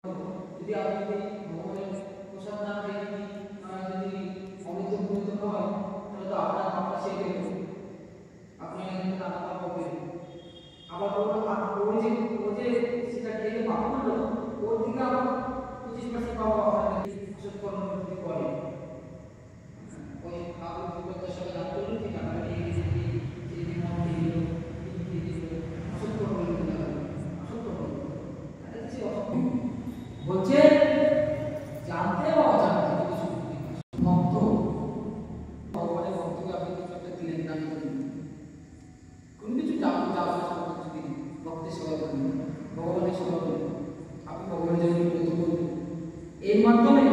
যদি আপনি ভগবানের প্রসাদ না পেয়ে যদি অমৃত পূরিত হয় তাহলে তো আপনার পাপটা সেরে দেবে, আপনি কিন্তু আত্মা পাবেন। আবার ও যে সেটা খেয়ে পাপ করলো, ওর দিকে আবার 25% পাওয়া আপনাকে সৎকর্ম যদি করে ওই আপনি বিপদের সাথে লাভ করলেন যে টাকাটা নিয়ে গেছে যে মন দিয়ে সৎকর্ম বলছে জানতে বা অজান্তে ভক্ত ভগবানের ভক্তকে আপনি কিছু একটা দিলেন দান করলেন, কোনো কিছু যদি ভক্তের সেবা করেন, ভগবানের সেবা করেন, আপনি ভগবানের জন্য ব্রত করবেন, এর মাধ্যমে